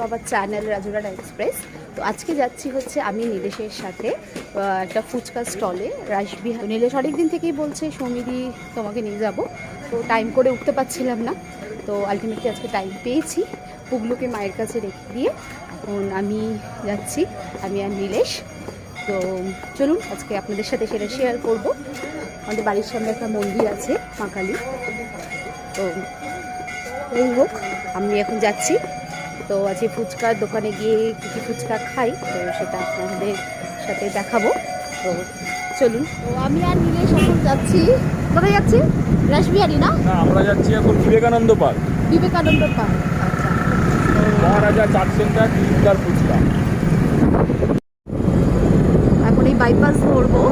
Our channel রাজুরাটা express. তো আজকে যাচ্ছি হচ্ছে আমি নীলেশের সাথে একটা ফুচকা স্টলে রাসবিহার। নীলেশ অনেক দিন থেকেই বলছে সৌমিদি তোমাকে নিয়ে যাব, তো টাইম করে উঠতে পারছিলাম না। তো আলটিমেটলি আজকে টাইম পেয়েছি, পুগলুকে মায়ের কাছে রেখে দিয়ে এখন আমি যাচ্ছি, আমি আর নীলেশ। তো চলুন আজকে আপনাদের সাথে সেটা শেয়ার করব। আমাদের বাড়ির সামনে একটা মন্দির আছে মা কালী। তো এই হোক, আমি এখন যাচ্ছি। তো আজকে ফুচকার দোকানে গিয়ে কী কী ফুচকা খাই তো সেটা আপনাদের সাথে দেখাবো। তো চলুন, তো আমি আর নীলেশ এখন যাচ্ছি। কোথায় যাচ্ছি? রাসবিহারি না, আমরা যাচ্ছি এখন বিবেকানন্দ পার্ক। বিবেকানন্দ পার্ক, আচ্ছা। মহারাজা চাট সেন্টার দিলদার ফুচকা। এখন এই বাইপাস ধরবো।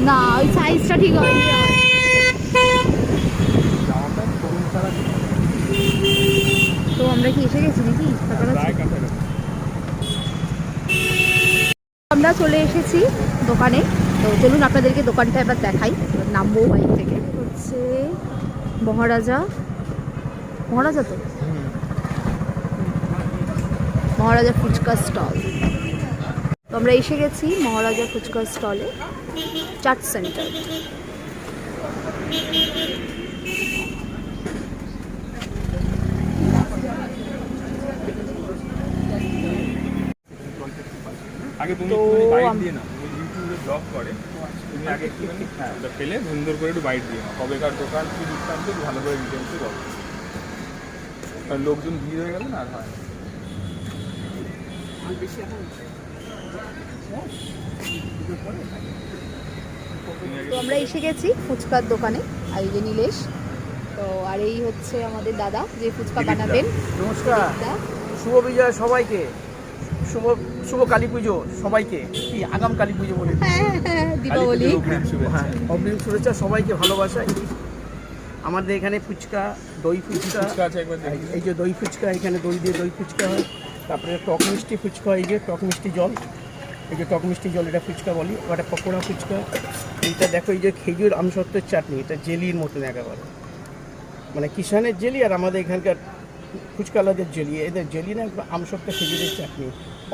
না, ওই সাইজটা ঠিক হয়। তো আমরা কি এসে গেছি নাকি? আমরা চলে এসেছি দোকানে। তো চলুন আপনাদেরকে দোকানটা এবার দেখাই। নামবো বাইক থেকে। হচ্ছে মহারাজা, মহারাজা তো মহারাজা ফুচকা স্টল। তো আমরা এসে গেছি মহারাজা ফুচকা স্টলে, চাট সেন্টার। আগে তুমি বাইট দিয়ে নাও, ইউটিউবে ব্লগ করে, তুমি আগে একটুখানি ওটা পেলে সুন্দর করে একটু বাইট দিয়ে নাও। কবেকার দোকান কি দৃষ্টান্ত ভালো করে ডিটেলসে বলো, কারণ লোকজন ভিড় হয়ে গেলে না আর হয়। তো আমরা এসে গেছি ফুচকার দোকানে, আর এই যে নীলেশ। তো আর এই হচ্ছে আমাদের দাদা যে ফুচকা বানাবেন। নমস্কার, শুভ বিজয় সবাইকে, শুভ শুভ কালী পুজো সবাইকে। কি আগাম কালী পুজো বলে দীপাবলি, অগ্রিম শুভেচ্ছা সবাইকে, ভালোবাসাই। আমাদের এখানে ফুচকা, দই ফুচকা আছে, একবার এই যে দই ফুচকা, এখানে দই দিয়ে দই ফুচকা হয়। তারপরে টক মিষ্টি ফুচকা, এই যে টক মিষ্টি জল, এই যে টক মিষ্টি জল, এটা ফুচকা বলি। ওটা পকোড়া ফুচকা। এইটা দেখো, এই যে খেজুর আমসত্ত্বের চাটনি, এটা জেলির মতন একেবারে, মানে কিষানের জেলি আর আমাদের এখানকার ফুচকালাদের জেলি। এদের জেলি না, একবার আমসত্ত্ব খেজুরের চাটনি,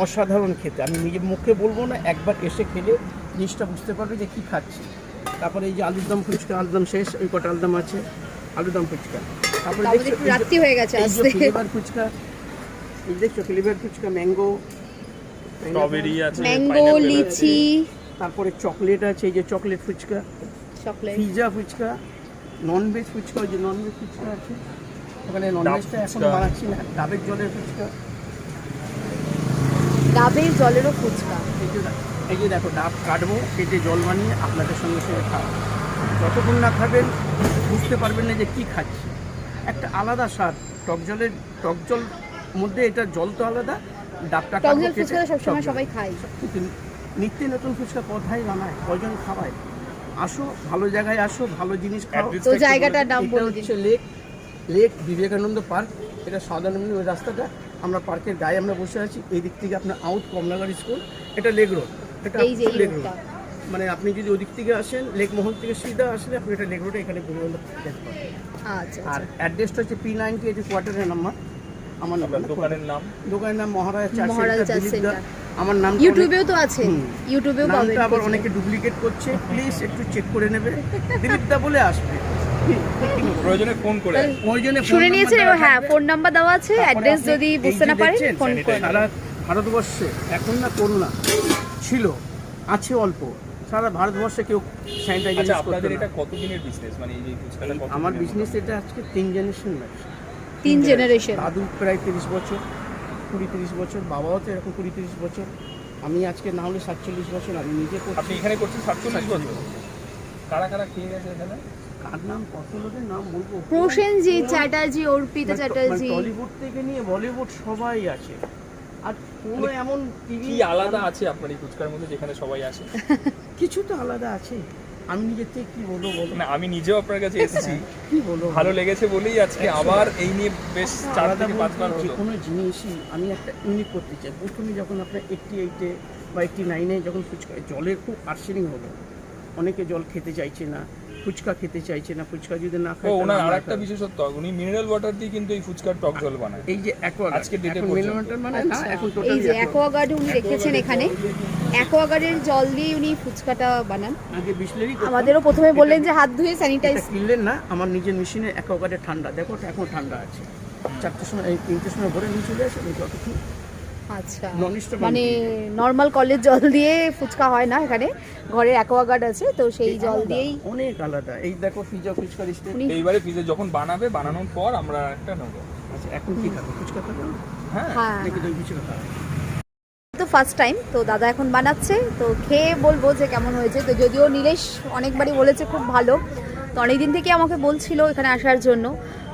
অসাধারণ খেতে। আমি নিজের মুখে বলবো না, একবার এসে খেলে জিনিসটা বুঝতে পারবে যে কী খাচ্ছি। তারপরে এই যে আলুর দম ফুচকা, আলুরদম শেষ, ওই কটা আলুরদম আছে, আলুরদম ফুচকা। তারপরে রাত্রি হয়ে গেছে আসতে। ফ্লেভার ফুচকা, এই দেখছো ফ্লেভার ফুচকা, ম্যাঙ্গো, স্ট্রবেরি আছে, ম্যাঙ্গো, লিচি, তারপরে চকলেট আছে, এই যে chocolate fuchka, chocolate, pizza fuchka, non veg fuchka, ওই যে ননভেজ ফুচকা আছে ওখানে। ননভেজটা এখন বানাচ্ছি না। ডাবের জলের ফুচকা, ডাবের জলেরও ফুচকা। এই যে দেখো, ডাব কাটবো, কেটে জল বানিয়ে আপনাদের সঙ্গে সঙ্গে খাওয়া। যতক্ষণ না খাবেন বুঝতে পারবেন না যে কী খাচ্ছি। একটা আলাদা স্বাদ, টক জল মধ্যে এটা জল তো আলাদা, ডাবটা কাটবো, ফুচকা সবসময় সবাই খায়। নিত্য নতুন ফুচকা কোথায় বানায়, কয়জন খাওয়ায়। আসো, ভালো জায়গায় আসো, ভালো জিনিস খাও। তো জায়গাটার নাম বলে দিন। হচ্ছে লেক বিবেকানন্দ পার্ক। এটা সাধারণ ওই রাস্তাটা, আমরা পার্কের গায়ে আমরা বসে আছি। এই দিক থেকে আপনার আউট কমলাগাড়ি স্কুল, এটা লেক রোড, এটা লেক রোড। মানে আপনি যদি ওদিক থেকে আসেন, লেক মহল থেকে সিধা আসলে আপনি এটা লেক রোডে এখানে বিবেকানন্দ দেখতে পাবেন। আচ্ছা, আর অ্যাড্রেসটা হচ্ছে P90, এটি কোয়ার্টারের নাম্বার। আমার দোকানের নাম মহারাজা চাট সেন্টার। আমার নাম ইউটিউবেও তো আছে, ইউটিউবেও পাবেন। নামটা আবার অনেকে ডুপ্লিকেট করছে, প্লিজ একটু চেক করে নেবে। দিলীপ দা বলে আসবে, প্রয়োজনে ফোন করে আসবেন। ওই জন্য শুনে নিয়েছেন এবং হ্যাঁ ফোন নাম্বার দেওয়া আছে, অ্যাড্রেস যদি বুঝতে না পারেন ফোন করে সারা ভারতবর্ষে এখন না করোনা ছিল, আছে অল্প, সারা ভারতবর্ষে কেউ স্যানিটাইজার আচ্ছা ইউজ করতো আপনাদের না। এটা কতদিনের বিজনেস, মানে এই যে ফুচকাটা কত আমার দিনের? বিজনেস এটা আজকে 3 জেনারেশন ব্যবসা। 3 জেনারেশন। দাদু প্রায় 30 বছর, 20-30 বছর, বাবাও তো এরকম 20-30 বছর, আমি আজকে না হলে 47 বছর আমি নিজে আপনি করছি। এখানে করছেন 47 বছর? কারা কারা খেয়ে গেছে এখানে? কার নাম, কত লোকের নাম বলবো? প্রসেনজিৎ চ্যাটার্জি, অর্পিতা চ্যাটার্জি, টলিউড থেকে নিয়ে বলিউড সবাই আছে। আর কোনো এমন টিভি কি আলাদা আছে আপনার এই ফুচকার মধ্যে যেখানে সবাই আসে? কিছু তো আলাদা আছে। আমি নিজের থেকে কি বলবো বলো, না আমি নিজেও আপনার কাছে এসেছি, কি বলবো ভালো লেগেছে বলেই আজকে আবার এই নিয়ে বেশ 4 আলাদা থেকে 5 বার বলতে যে হলো। কোনো জিনিসই আমি একটা ইউনিক করতে চাই। প্রথমে যখন আপনার 88-এ বা 89-এ যখন ফুচকা জলের খুব আর্সেনিং হলো, অনেকে জল খেতে চাইছে না, ফুচকা খেতে চাইছে না, ফুচকা যদি না ও খায় ওনার তাহলে আরেকটা বিশেষত্ব, উনি মিনারেল ওয়াটার দিয়ে কিন্তু এই ফুচকার টক জল বানায়। এই যে অ্যাকোয়াগার্ড আজকে date এ এখন পর্যন্ত। মিনারেল মানে না, এখন এই টোটালি যে অ্যাকোয়াগার্ড উনি রেখেছেন এখানে, অ্যাকোয়াগার্ডের জল দিয়ে উনি ফুচকাটা বানান। আগে বিসলেরি আমাদেরও প্রথমে বললেন যে হাত ধুয়ে স্যানিটাইজ। এটা কিনলেন না, আমার নিজের মেশিনে অ্যাকোয়াগার্ডে ঠান্ডা, দেখো ওটা এখন ঠান্ডা আছে। 4টের সময় এই 3টের সময় ভরে নিয়ে চলে আসে, আমি যতক্ষণ আচ্ছা, Non-stop মানে নর্মাল কলের জল দিয়ে ফুচকা হয় না, এখানে ঘরে অ্যাকোয়াগার্ড আছে তো সেই জল দিয়েই অনেক আলাদা। এই দেখো পিজা ফুচকা স্টেপ। উনি এইবারে পিজা যখন বানাবে, বানানোর পর আমরা একটা নেবো। আচ্ছা এখন কি খাবে, ফুচকা খাবে না? হ্যাঁ হ্যাঁ নাকি দই ফুচকা খাবে? তো ফার্স্ট টাইম তো দাদা এখন বানাচ্ছে, তো খেয়ে বলবো যে কেমন হয়েছে। তো যদিও নীলেশ অনেকবারই বলেছে খুব ভালো, তো অনেকদিন থেকে আমাকে বলছিল এখানে আসার জন্য,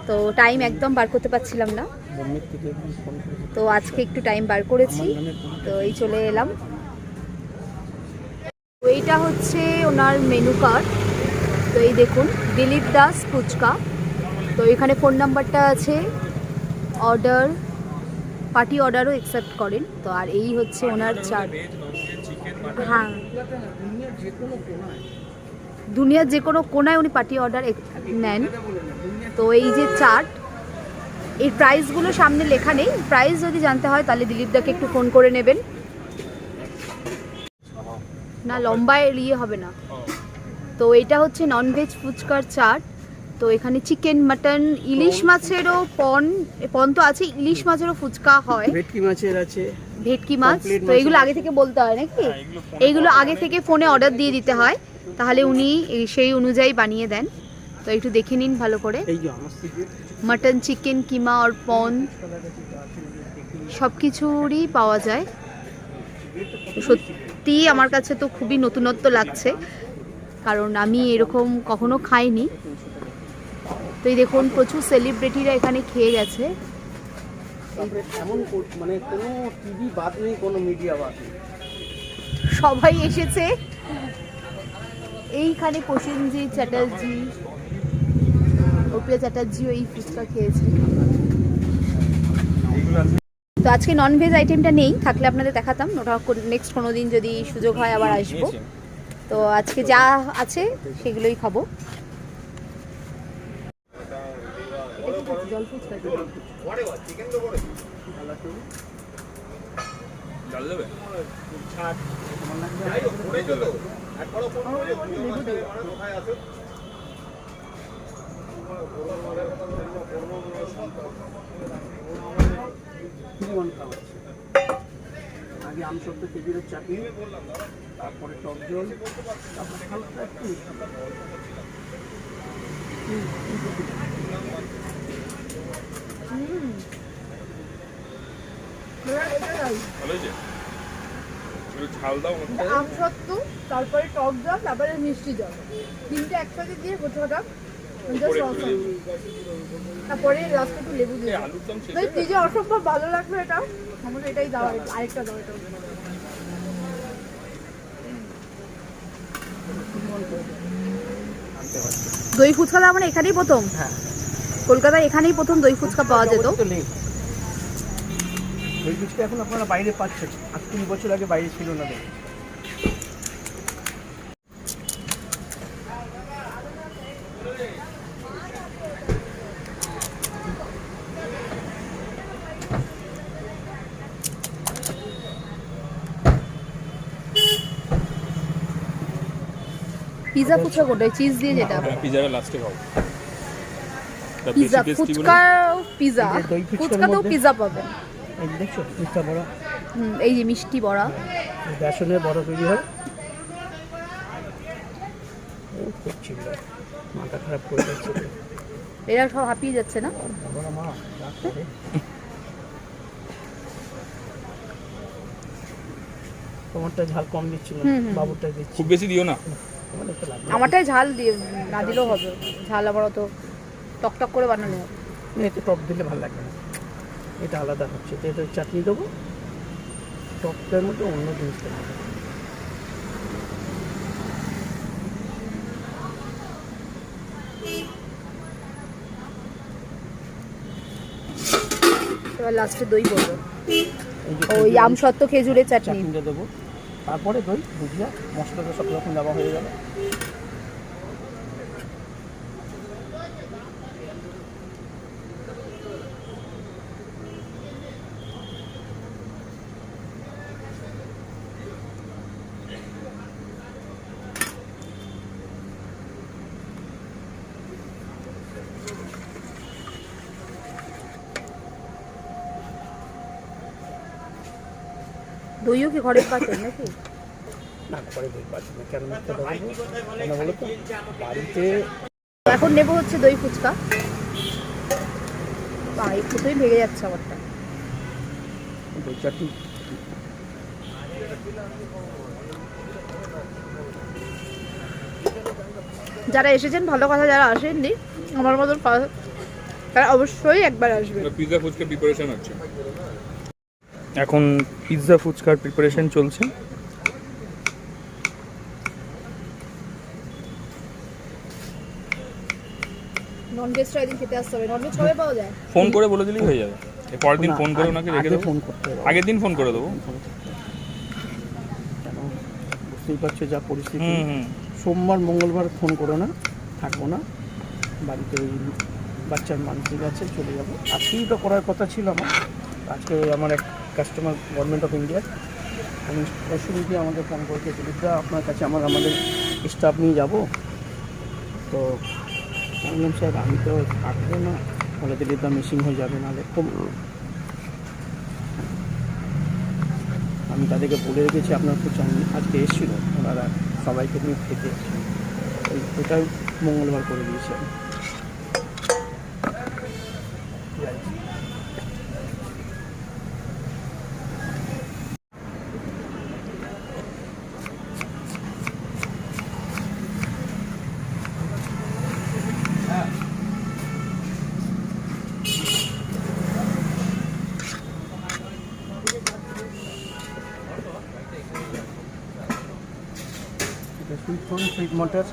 তো টাইম একদম বার করতে পারছিলাম না, বোম্বের থেকে একদম ফোন করেছে। তো আজকে একটু টাইম বার করেছি, তো এই চলে এলাম। তো এইটা হচ্ছে ওনার মেনু কার্ড, তো এই দেখুন দিলীপ দাস ফুচকা, তো এখানে ফোন নাম্বারটা আছে, অর্ডার পার্টি অর্ডারও অ্যাকসেপ্ট করেন। তো আর এই হচ্ছে ওনার chart. Veg, non veg, chicken, mutton. হ্যাঁ দুনিয়ার যে কোনো কোনায় দুনিয়ার যে কোনো কোনায় উনি পার্টি অর্ডার নেন। তো এই যে চার্ট, এই প্রাইসগুলো সামনে লেখা নেই, প্রাইস যদি জানতে হয় তাহলে দিলীপদাকে একটু ফোন করে নেবেন, না লম্বায় ইয়ে হবে না। তো এটা হচ্ছে ননভেজ ফুচকার চার্ট, তো এখানে চিকেন, মাটন, ইলিশ মাছেরও পন তো আছে, ইলিশ মাছেরও ফুচকা হয়, ভেটকি মাছের আছে, ভেটকি মাছ। Complete তো মাছ এগুলো আছে। আগে থেকে বলতে হয় নাকি? হ্যাঁ, এগুলো phone এ এইগুলো বলা আগে মানে- থেকে ফোনে অর্ডার দিয়ে দিতে হয়, তাহলে উনি সেই অনুযায়ী বানিয়ে দেন। তো একটু দেখে নিন ভালো করে, এই যে আমার সিক্রেট মাটন, চিকেন, কিমা আর পন সব কিছুরই পাওয়া যায়। তো সত্যি আমার কাছে তো খুবই নতুনত্ব লাগছে, কারণ আমি এরকম কখনো খাইনি। তো এই দেখুন প্রচুর সেলিব্রিটিরা এখানে খেয়ে গেছে। তারপরে এমন মানে কোনো টিভি বাদ নেই, কোনো মিডিয়া বাদ নেই। সবাই এসেছে এইখানে, প্রসেনজিৎ চ্যাটার্জি, অর্পিতা চ্যাটার্জিও এই ফুচকা খেয়েছে। এইগুলো আছে। তো আজকে ননভেজ আইটেমটা নেই, থাকলে আপনাদের দেখাতাম, ওটা নেক্সট কোনো দিন যদি সুযোগ হয় আবার আসবো। নিয়েছেন? তো আজকে যা আছে সেগুলোই খাবো। জল ফুচকা জল দেবে? জীবন খাওয়া আগে আমসত্ব খেজুরের চাটনি, তারপরে টক জল, তারপরে হালকা একটু মিষ্টি। ভালো হয়েছে? একটু ঝাল দাও মনে হয়। আমসত্ত্ব, তারপরে টক জল, তারপরে মিষ্টি জল, তিনটে একসাথে দিয়ে ফুচকাটা তারপরে লাস্টে একটু লেবু দিয়ে এই আলুর দম শেষ ভাই হয়ে গেছে? ফ্রিজে অসম্ভব ভালো লাগলো এটা, আমাকে এটাই দাও, আরেকটা দাও এটা। দই ফুচকা আমরা এখানেই প্রথম, হ্যাঁ কলকাতায় এখানেই প্রথম দই ফুচকা পাওয়া যেত। ওই ফুচকা এখন আপনারা বাইরে পাচ্ছেন, 8-3 বছর আগে বাইরে ছিল না। দেখুন পিজা ফুচকা কোটায় চিজ দিয়ে যেটা, হ্যাঁ, পিজাটা লাস্টে খাও। ফুচকা পিজা, বেশি টেস্টি বলে ফুচকা পিজা, এই যে দই ফুচকার ফুচকাতেও মধ্যে- পিজা পাবেন। এই যে দেখছো মিষ্টা বড়া, এই যে মিষ্টি বড়া, বেসনের বড়া তৈরি হয়। ও খুব ছিল, মাথা খারাপ করে যাচ্ছে। এরা সব হাঁপিয়ে যাচ্ছে না? বড় মা যা করে। তোমারটা ঝাল কম দিচ্ছিল, বাবুরটা দিচ্ছি। খুব বেশি দিও না। তোমার একটা লাগবে। আমারটাই ঝাল দিয়ে না দিলেও হবে, ঝাল আবার অত টকটক করে বানানো হবে। এতে টক দিলে ভালো লাগবে না, এটা আলাদা হচ্ছে। তো এটা চাটনি দেবো, টকটার মধ্যে অন্য জিনিসটা দেবো। এবার লাস্টে দই বলবো, এই যে ওই আমসত্ত্ব খেজুরের চাটনি। চাটনিটা দেবো, তারপরে দই ভুজিয়া মশলাটা সব রকম দেওয়া হয়ে গেল। দইও কি ঘরের পাতেন নাকি? না পরে দই পাচ্ছি না, কেন মিথ্যা দেবো? কেন বলো তো, বাড়িতে এখন নেবো হচ্ছে দই ফুচকা। এই প্রথমেই ভেঙে যাচ্ছে আমারটা। দই চাটনি যারা এসেছেন ভালো কথা, যারা আসেননি আমার মতন তারা অবশ্যই একবার আসবে। পিৎজা ফুচকা প্রিপারেশন হচ্ছে এখন, পিৎজা ফুচকার প্রিপারেশন চলছে। ননভেজটা একদিন খেতে আসতে হবে। ননভেজ কবে পাওয়া যায়? ফোন করে বলে দিলেই হয়ে যাবে। এর পরের দিন ফোন করে ওনাকে রেখে আগে দেবো। ফোন করতে হবে, আগের দিন ফোন করে দেবো। কেন বুঝতেই পারছো যা পরিস্থিতি। হুম। সোমবার মঙ্গলবার ফোন করো না, থাকবো না বাড়িতে, ওই বাচ্চার মানসিক আছে, চলে যাবো। আজকেই তো করার কথা ছিল আমার। আজকে আমার এক কাস্টমার গভর্নমেন্ট অফ ইন্ডিয়ার, আমি অসুবিধে আমাকে ফোন করতে দিলীপদা আপনার কাছে আমাদের স্টাফ নিয়ে যাব। তো বললাম স্যার আমি তো থাকবো না, বলে দিলীপদা মিসিং হয়ে যাবে, নাহলে খুব। আমি তাদেরকে বলে রেখেছি আপনার খুব আজকে এসেছিল, ওনারা সবাইকে নিয়ে খেতে এসেছিল, ওটাই মঙ্গলবার করে দিয়েছি আমি। সুইট কর্ন, সুইট মটর,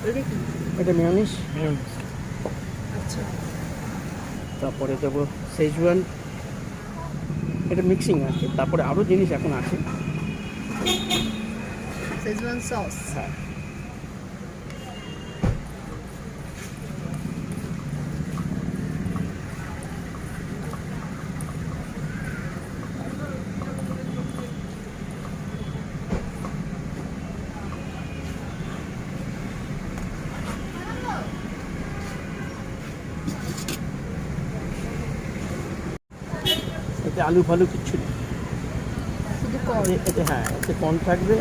এটা কি? এটা মেয়োনিজ, আচ্ছা, তারপরে দেবো সেজওয়ান, এটা মিক্সিং আছে, তারপরে আরও জিনিস এখন আছে। Schezwan sauce. হ্যাঁ, এতে আলু ফালু কিচ্ছু নেই, শুধু কর্ন। এতে হ্যাঁ এতে কর্ন থাকবে,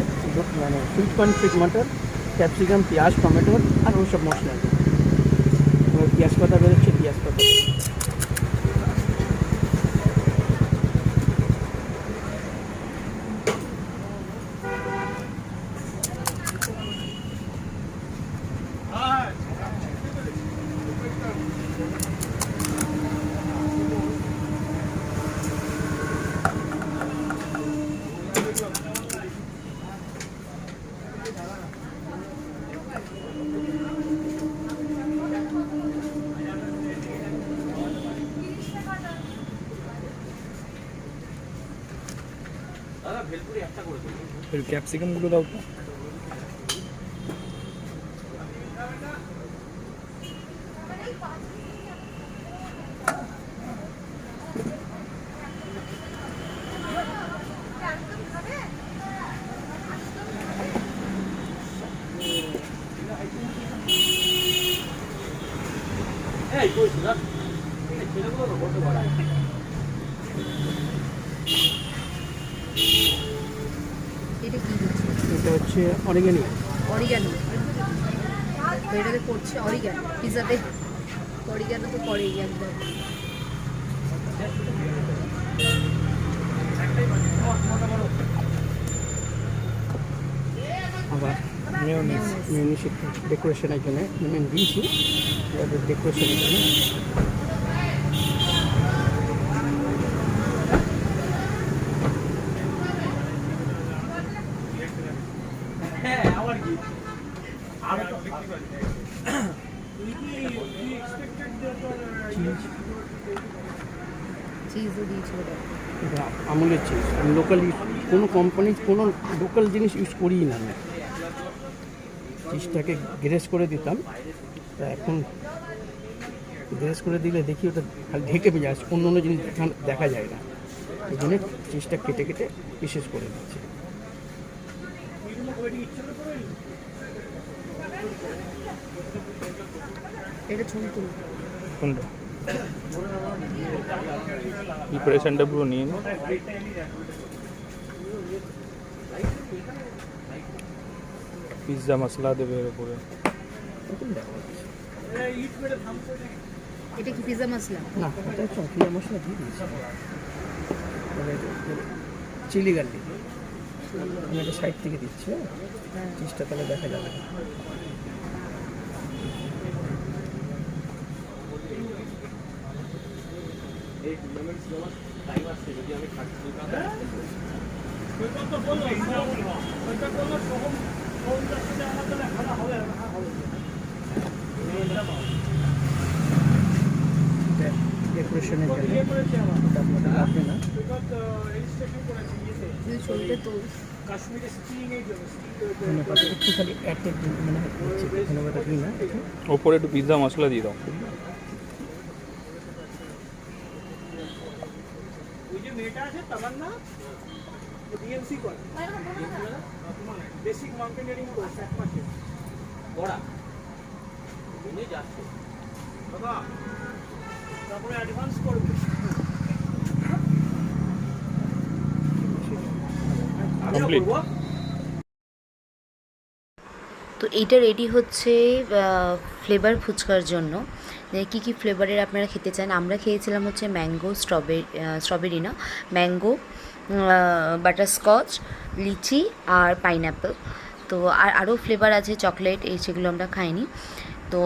মানে সুইট কর্ন, সুইট মটর, ক্যাপসিকাম, পেঁয়াজ, টমেটো আর ওসব মশলা দেবে। এবার পেঁয়াজ পাতা বেরোচ্ছে, পেঁয়াজ পাতা ক্যাপসিকামগুলো দাও তো। এটা কি দিচ্ছে? এটা হচ্ছে অরিগানি। অরিগ্যানো। তো এটাতে পড়ছে অরিগ্যানো, পিৎজাতে অরিগ্যানো তো পড়েই একদম। আবার মেয়নিজ একটু ডেকোরেশনের জন্য মেয়নিজ দিয়েছি, এবার ডেকোরেশনের জন্য। চিজও দিয়েছিল দেখো। এটা আমুলের চিজ। আমি লোকাল কোনো কোম্পানি কোনো লোকাল জিনিস ইউজ করিই না আমি। চিজটাকে গ্রেস করে দিতাম, তা এখন গ্রেস করে দিলে দেখি ওটা খালি ঢেকে যায়, অন্য অন্য জিনিস দেখা যায় না। এই জন্য চিজটা কেটে কেটে পিসেস করে দিচ্ছি। এটা ছুঁতো। কোনটা প্রিপারেশনটা পুরো নিয়ে নিই। পিৎজা মশলা দেবে এর উপরে। এটা কি পিৎজা মশলা? না, এটা হচ্ছে পিৎজা মশলা দিয়ে দিয়েছি। চিলি গার্লিক আমি একটা সাইড থেকে দিচ্ছি। হ্যাঁ, চিজটা তাহলে দেখা যাবে না। ডেকোরেশনের জন্য এটা আপনাদের লাগবে না। চলতে তো ধন্যবাদ। একটু খালি অ্যাটেড মানে হচ্ছে ধন্যবাদ দিই না। ওপরে একটু পিৎজা মশলা দিয়ে দাও। বেসিক মাউন্টেনিয়ারিং কোর্স এক মাসে পড়া দিনে যাচ্ছে বাবা, তারপরে অ্যাডভান্স করবে। কমপ্লিট। তো এইটা রেডি হচ্ছে ফ্লেভার ফুচকার জন্য। কী কী ফ্লেভারের আপনারা খেতে চান? আমরা খেয়েছিলাম হচ্ছে ম্যাঙ্গো, স্ট্রবেরি না, ম্যাঙ্গো, বাটারস্কচ, লিচি আর পাইনঅ্যাপেল। তো আরও ফ্লেভার আছে চকলেট, এই সেগুলো আমরা খাইনি। তো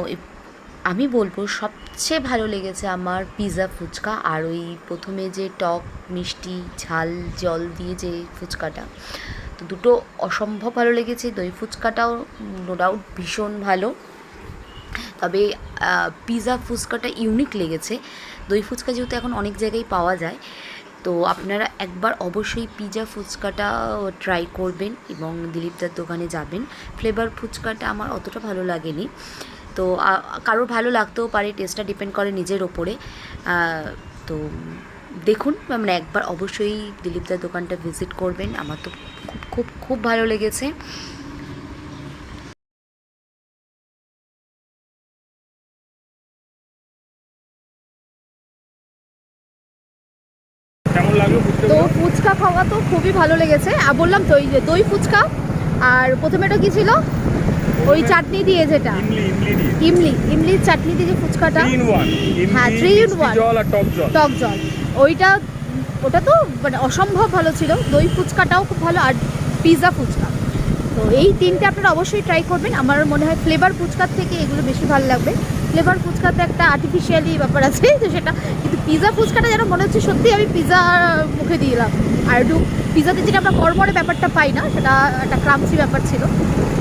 আমি বলবো সবচেয়ে ভালো লেগেছে আমার পিৎজা ফুচকা। আর ওই প্রথমে যে টক মিষ্টি ঝাল জল দিয়ে যে ফুচকাটা, তো দুটো অসম্ভব ভালো লেগেছে। দই ফুচকাটাও নো ডাউট ভীষণ ভালো, তবে পিৎজা ফুচকাটা ইউনিক লেগেছে। দই ফুচকা যেহেতু এখন অনেক জায়গায় পাওয়া যায়, তো আপনারা একবার অবশ্যই পিৎজা ফুচকাটা ট্রাই করবেন এবং দিলীপদার দোকানে যাবেন। ফ্লেভার ফুচকাটা আমার অতটা ভালো লাগেনি, তো কারোর ভালো লাগতেও পারে, টেস্টটা ডিপেন্ড করে নিজের ওপরে। তো দেখুন, মানে একবার অবশ্যই দিলীপদার দোকানটা ভিজিট করবেন। আমার তো খুব খুব খুব ভালো লেগেছে। কেমন লাগলো? তো ফুচকা খাওয়া তো খুবই ভালো লেগেছে। আর বললাম তো এই যে দই ফুচকা, আর প্রথমে এটা কি ছিল ওই চাটনি দিয়ে, যেটা ইমলির চাটনি দিয়ে যে ফুচকাটা, হ্যাঁ 3 in 1 জল আর টক জল, ওটা তো মানে অসম্ভব ভালো ছিল। দই ফুচকাটাও খুব ভালো, আর পিৎজা ফুচকা। তো এই তিনটে আপনারা অবশ্যই ট্রাই করবেন। আমার মনে হয় ফ্লেভার ফুচকার থেকে এগুলো বেশি ভালো লাগবে। ফ্লেভার ফুচকাতে একটা আর্টিফিশিয়ালি ব্যাপার আছে, তো সেটা কিন্তু পিৎজা ফুচকাটা যেন মনে হচ্ছে সত্যি আমি পিৎজা মুখে দিলাম। আর একটু পিৎজাতে যেটা আমরা কড়মড়ে ব্যাপারটা পাই না, সেটা একটা ক্রাঞ্চি ব্যাপার ছিল,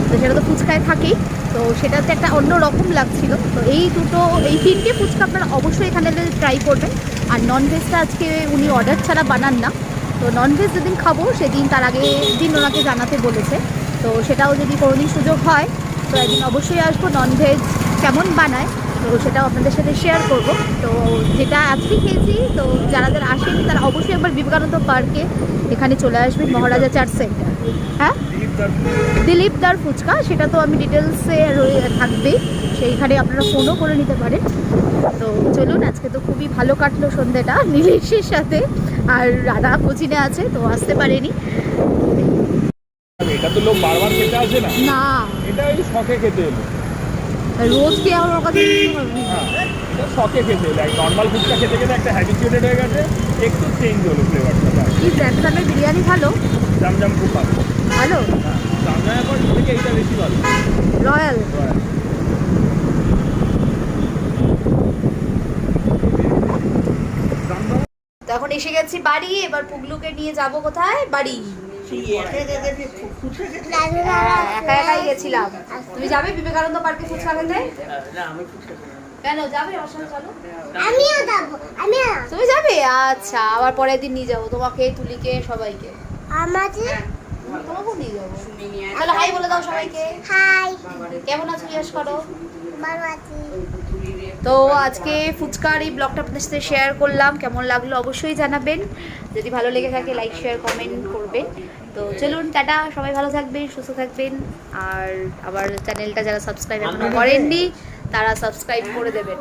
তো সেটা তো ফুচকায় থাকেই, তো সেটাতে একটা অন্য রকম লাগছিল। তো এই তিনটে ফুচকা আপনারা অবশ্যই এখানে ট্রাই করবেন। আর ননভেজটা আজকে উনি অর্ডার ছাড়া বানান না, তো ননভেজ যেদিন খাবো সেদিন তার আগে দিন ওনাকে জানাতে বলেছে। তো সেটাও যদি কোনোদিন সুযোগ হয় তো একদিন অবশ্যই আসবো, ননভেজ কেমন বানায় তো সেটাও আপনাদের সাথে শেয়ার করব। তো যেটা আজকে খেয়েছি, তো যারা যারা আসেনি তারা অবশ্যই একবার বিবেকানন্দ পার্কে এখানে চলে আসবেন, মহারাজা চার্চ সেন্টার। হ্যাঁ, দিলীপদার ফুচকা, সেটা তো আমি ডিটেলসে থাকবেই, সেইখানে আপনারা ফোনও করে নিতে পারেন। তো চলুন, আজকে তো খুবই ভালো কাটলো সন্ধ্যেটা নীলেশের সাথে, আর রাধা কোচিনে আছে তো আসতে পারেনি। এটা তো লোক বারবার খেতে আসে না, না এটা ওই শখে খেতে এলো। রোজ কি আমার কাছে নিতে পারবি? হ্যাঁ, এটা শখে খেতে এলো। নর্মাল ফুচকা খেতে খেতে একটা হ্যাবিচুয়েটেড হয়ে গেছে, একটু চেঞ্জ হলো ফ্লেভারটা। কি জ্যাকসানের বিরিয়ানি ভালো? জামজাম খুব ভালো। ভালো হ্যাঁ, জামজামের পর থেকে এইটা বেশি ভালো। রয়্যাল। তো এখন এসে গেছি বাড়ি, এবার পুগলুকে নিয়ে যাব কোথায়? বাড়ি। একা একাই গেছিলাম। তুমি যাবে বিবেকানন্দ পার্কে ফুচকা খেতে? কেন যাবে? আমার সাথে চলো। আমিও যাবো। তুমি যাবে? আচ্ছা, আবার পরের দিন নিয়ে যাবো তোমাকে, তুলিকে, সবাইকে। আমাদের তোমাকেও নিয়ে যাবো। তাহলে হাই বলে দাও সবাইকে। হাই কেমন আছো জিজ্ঞেস করো। ভালো আছি। তো আজকে ফুচকার এই ব্লগটা আপনাদের সাথে শেয়ার করলাম, কেমন লাগলো অবশ্যই জানাবেন। যদি ভালো লেগে থাকে লাইক শেয়ার কমেন্ট করবেন। তো চলুন, টাটা, সবাই ভালো থাকবেন, সুস্থ থাকবেন। আর আবার চ্যানেলটা যারা সাবস্ক্রাইব এখনো করেননি তারা সাবস্ক্রাইব করে দেবেন।